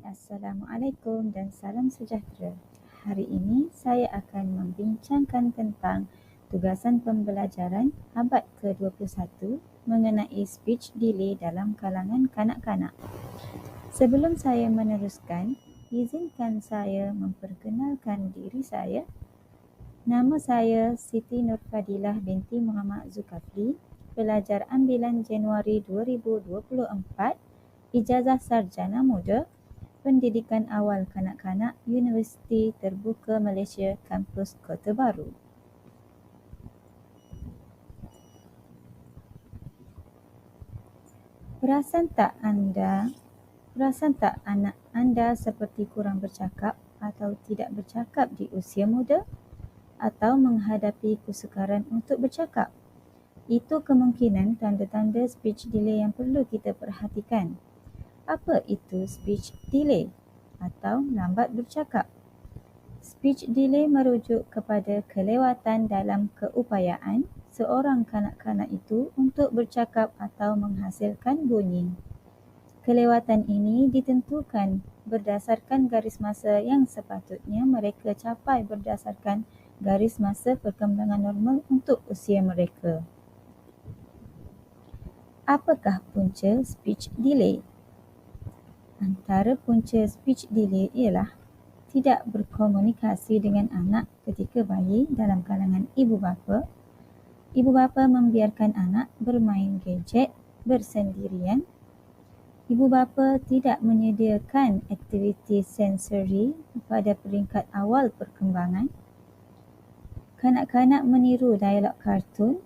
Assalamualaikum dan salam sejahtera. Hari ini saya akan membincangkan tentang tugasan pembelajaran abad ke-21 mengenai speech delay dalam kalangan kanak-kanak. Sebelum saya meneruskan, izinkan saya memperkenalkan diri saya. Nama saya Siti Nurfadilah binti Muhammad Zulkafli, pelajar ambilan Januari 2024, ijazah sarjana muda, Pendidikan Awal Kanak-Kanak Universiti Terbuka Malaysia Kampus Kota Baru. Perasan tak anak anda seperti kurang bercakap atau tidak bercakap di usia muda atau menghadapi kesukaran untuk bercakap? Itu kemungkinan tanda-tanda speech delay yang perlu kita perhatikan. Apa itu speech delay atau lambat bercakap? Speech delay merujuk kepada kelewatan dalam keupayaan seorang kanak-kanak itu untuk bercakap atau menghasilkan bunyi. Kelewatan ini ditentukan berdasarkan garis masa yang sepatutnya mereka capai berdasarkan garis masa perkembangan normal untuk usia mereka. Apakah punca speech delay? Antara punca speech delay ialah tidak berkomunikasi dengan anak ketika bayi dalam kalangan ibu bapa. Ibu bapa membiarkan anak bermain gadget bersendirian. Ibu bapa tidak menyediakan aktiviti sensori pada peringkat awal perkembangan. Kanak-kanak meniru dialog kartun.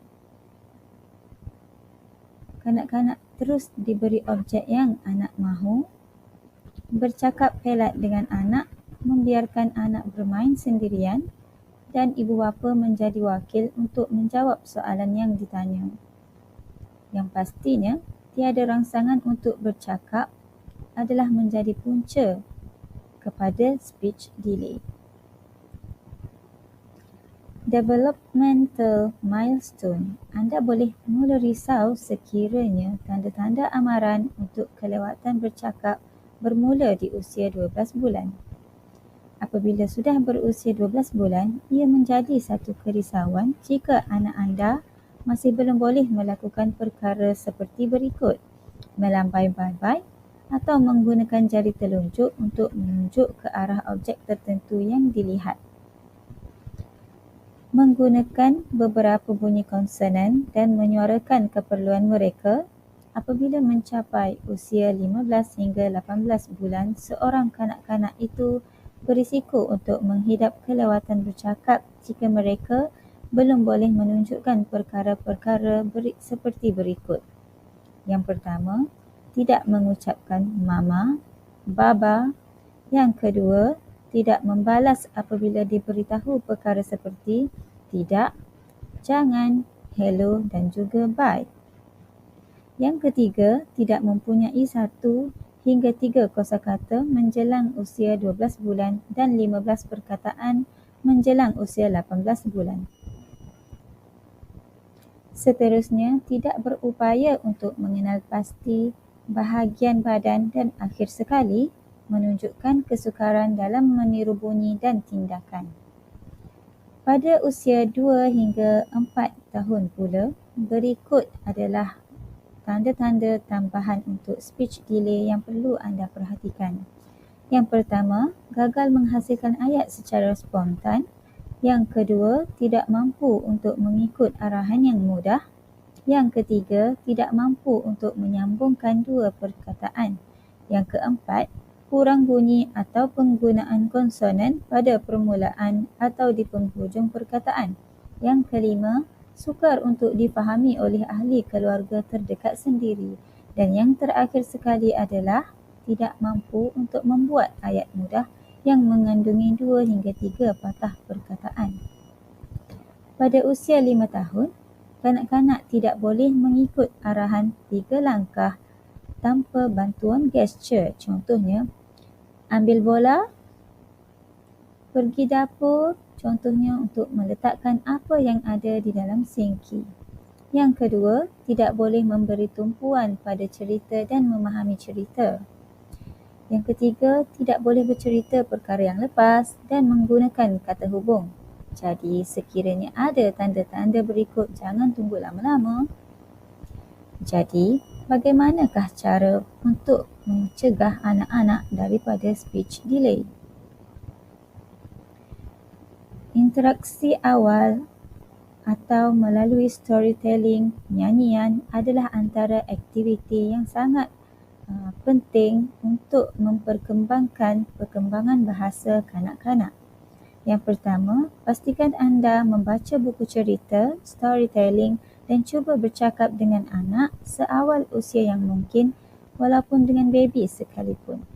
Kanak-kanak terus diberi objek yang anak mahu. Bercakap pelat dengan anak, membiarkan anak bermain sendirian, dan ibu bapa menjadi wakil untuk menjawab soalan yang ditanya. Yang pastinya, tiada rangsangan untuk bercakap adalah menjadi punca kepada speech delay. Developmental milestone. Anda boleh mula risau sekiranya tanda-tanda amaran untuk kelewatan bercakap bermula di usia 12 bulan. Apabila sudah berusia 12 bulan, ia menjadi satu kerisauan jika anak anda masih belum boleh melakukan perkara seperti berikut: melambai bai-bai atau menggunakan jari telunjuk untuk menunjuk ke arah objek tertentu yang dilihat. Menggunakan beberapa bunyi konsonan dan menyuarakan keperluan mereka. Apabila mencapai usia 15 hingga 18 bulan, seorang kanak-kanak itu berisiko untuk menghidap kelewatan bercakap jika mereka belum boleh menunjukkan perkara-perkara seperti berikut. Yang pertama, tidak mengucapkan mama, baba. Yang kedua, tidak membalas apabila diberitahu perkara seperti tidak, jangan, hello dan juga bye. Yang ketiga, tidak mempunyai 1 hingga 3 kosakata menjelang usia 12 bulan dan 15 perkataan menjelang usia 18 bulan. Seterusnya, tidak berupaya untuk mengenal pasti bahagian badan dan akhir sekali menunjukkan kesukaran dalam meniru bunyi dan tindakan. Pada usia 2 hingga 4 tahun pula, berikut adalah tanda-tanda tambahan untuk speech delay yang perlu anda perhatikan. Yang pertama, gagal menghasilkan ayat secara spontan. Yang kedua, tidak mampu untuk mengikut arahan yang mudah. Yang ketiga, tidak mampu untuk menyambungkan dua perkataan. Yang keempat, kurang bunyi atau penggunaan konsonan pada permulaan atau di penghujung perkataan. Yang kelima, sukar untuk difahami oleh ahli keluarga terdekat sendiri. Dan yang terakhir sekali adalah tidak mampu untuk membuat ayat mudah yang mengandungi 2 hingga 3 patah perkataan. Pada usia 5 tahun, kanak-kanak tidak boleh mengikut arahan 3 langkah tanpa bantuan gesture. Contohnya, ambil bola, pergi dapur, contohnya untuk meletakkan apa yang ada di dalam sinki. Yang kedua, tidak boleh memberi tumpuan pada cerita dan memahami cerita. Yang ketiga, tidak boleh bercerita perkara yang lepas dan menggunakan kata hubung. Jadi, sekiranya ada tanda-tanda berikut, jangan tunggu lama-lama. Jadi, bagaimanakah cara untuk mencegah anak-anak daripada speech delay? Interaksi awal atau melalui storytelling, nyanyian adalah antara aktiviti yang sangat penting untuk memperkembangkan perkembangan bahasa kanak-kanak. Yang pertama, pastikan anda membaca buku cerita, storytelling dan cuba bercakap dengan anak seawal usia yang mungkin walaupun dengan baby sekalipun.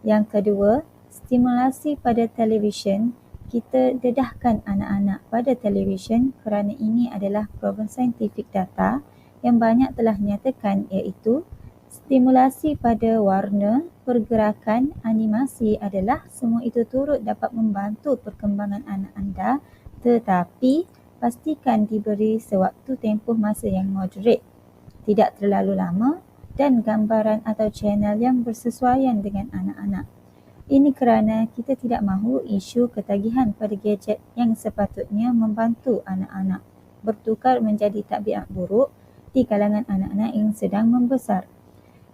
Yang kedua, stimulasi pada televisyen. Kita dedahkan anak-anak pada televisyen kerana ini adalah problem saintifik data yang banyak telah nyatakan iaitu stimulasi pada warna, pergerakan, animasi adalah semua itu turut dapat membantu perkembangan anak anda, tetapi pastikan diberi sewaktu tempoh masa yang moderate, tidak terlalu lama dan gambaran atau channel yang bersesuaian dengan anak-anak. Ini kerana kita tidak mahu isu ketagihan pada gadget yang sepatutnya membantu anak-anak bertukar menjadi tabiat buruk di kalangan anak-anak yang sedang membesar.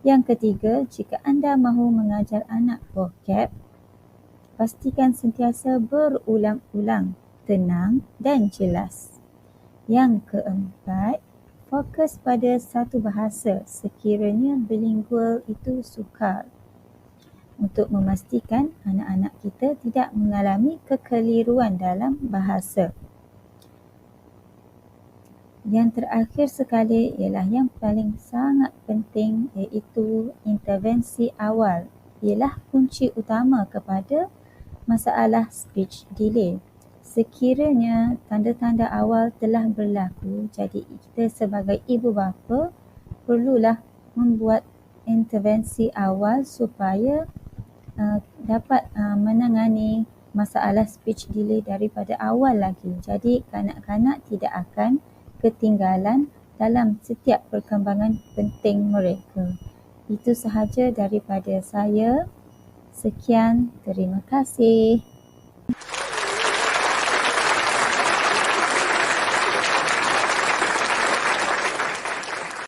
Yang ketiga, jika anda mahu mengajar anak vocab, pastikan sentiasa berulang-ulang, tenang dan jelas. Yang keempat, fokus pada satu bahasa sekiranya bilingual itu sukar, untuk memastikan anak-anak kita tidak mengalami kekeliruan dalam bahasa. Yang terakhir sekali ialah yang paling sangat penting iaitu intervensi awal. Ialah kunci utama kepada masalah speech delay. Sekiranya tanda-tanda awal telah berlaku, jadi kita sebagai ibu bapa perlulah membuat intervensi awal supaya dapat menangani masalah speech delay daripada awal lagi. Jadi kanak-kanak tidak akan ketinggalan dalam setiap perkembangan penting mereka. Itu sahaja daripada saya. Sekian, terima kasih.